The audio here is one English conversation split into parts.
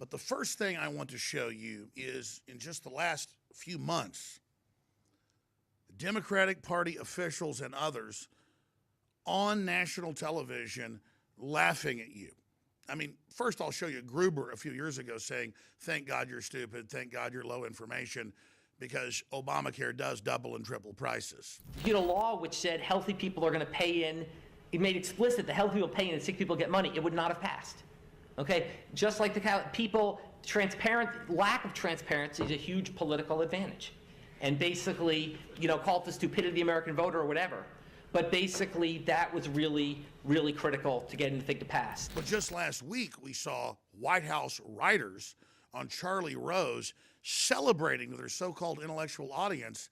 But the first thing I want to show you is in just the last few months, Democratic Party officials and others on national television laughing at you. I mean, first I'll show you Gruber a few years ago saying, thank God you're stupid, thank God you're low information, because Obamacare does double and triple prices. You had a law which said healthy people are going to pay in. It made explicit that healthy people pay in and sick people get money. It would not have passed. Okay? Just like the people, lack of transparency is a huge political advantage. And basically, call it the stupidity of the American voter or whatever. But basically, that was really, really critical to getting the thing to pass. But just last week, we saw White House writers on Charlie Rose celebrating with their so-called intellectual audience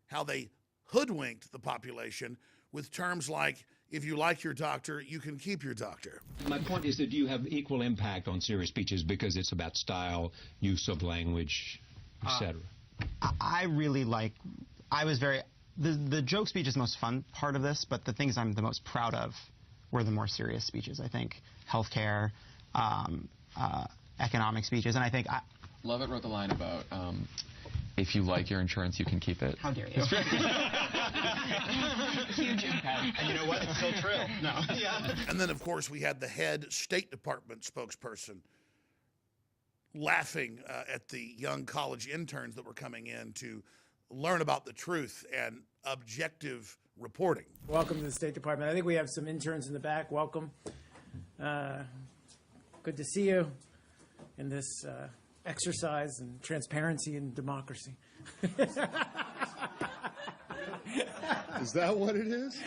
how they hoodwinked the population with terms like, if you like your doctor, you can keep your doctor. My point is that you have equal impact on serious speeches because it's about style, use of language, etc. I was very, the joke speech is the most fun part of this, but the things I'm the most proud of were the more serious speeches, I think. Healthcare, economic speeches, and I think... Lovett wrote the line about, if you like your insurance, you can keep it. How dare you? Huge impact. And you know what? It's still true. No. Yeah. And then, of course, we had the head State Department spokesperson laughing at the young college interns that were coming in to learn about the truth and objective reporting. Welcome to the State Department. I think we have some interns in the back. Welcome. Good to see you in this exercise in transparency and democracy. Is that what it is?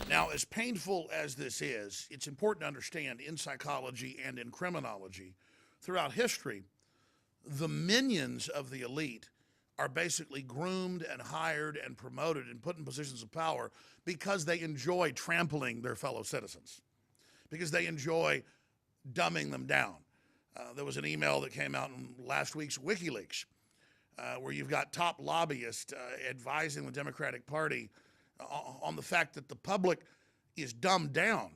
Now, as painful as this is, it's important to understand in psychology and in criminology, throughout history, the minions of the elite are basically groomed and hired and promoted and put in positions of power because they enjoy trampling their fellow citizens, because they enjoy dumbing them down. There was an email that came out in last week's WikiLeaks where you've got top lobbyists advising the Democratic Party on the fact that the public is dumbed down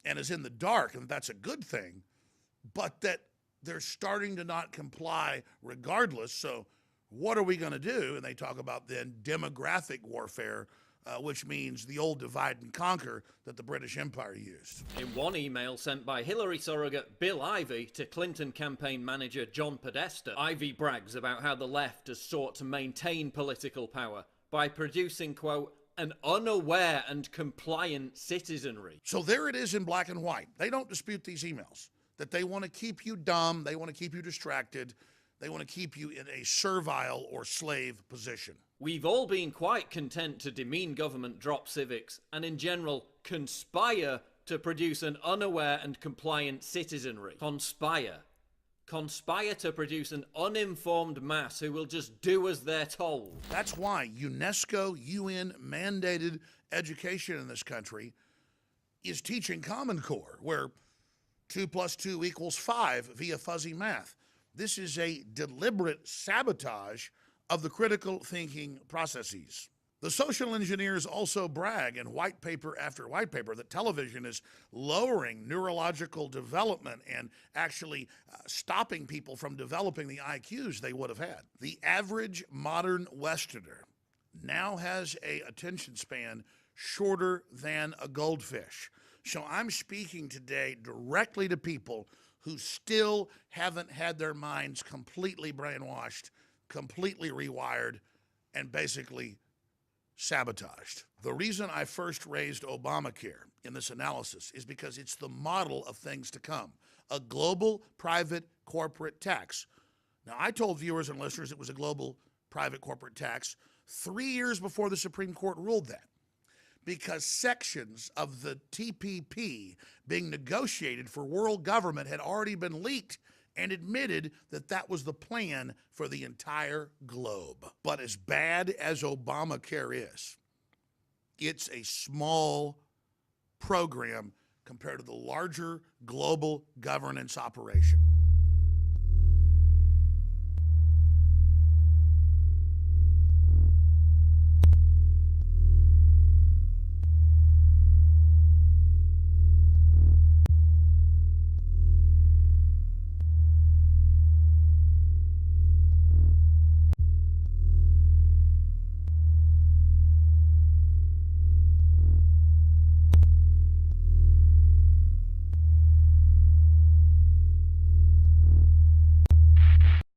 and is in the dark, and that's a good thing, but that they're starting to not comply regardless. So what are we going to do? And they talk about then demographic warfare, which means the old divide and conquer that the British Empire used. In one email sent by Hillary surrogate Bill Ivey to Clinton campaign manager John Podesta, Ivey brags about how the left has sought to maintain political power by producing, quote, an unaware and compliant citizenry. So there it is in black and white. They don't dispute these emails, that they want to keep you dumb, they want to keep you distracted, they want to keep you in a servile or slave position. We've all been quite content to demean government, drop civics, and in general conspire to produce an unaware and compliant citizenry. Conspire. Conspire to produce an uninformed mass who will just do as they're told. That's why UNESCO, UN mandated education in this country is teaching Common Core, where 2 + 2 = 5 via fuzzy math. This is a deliberate sabotage of the critical thinking processes. The social engineers also brag in white paper after white paper that television is lowering neurological development and actually stopping people from developing the IQs they would have had. The average modern Westerner now has an attention span shorter than a goldfish. So I'm speaking today directly to people who still haven't had their minds completely brainwashed, completely rewired, and basically sabotaged. The reason I first raised Obamacare in this analysis is because it's the model of things to come, a global private corporate tax. Now, I told viewers and listeners it was a global private corporate tax 3 years before the Supreme Court ruled that, because sections of the TPP being negotiated for world government had already been leaked and admitted that that was the plan for the entire globe. But as bad as Obamacare is, it's a small program compared to the larger global governance operation.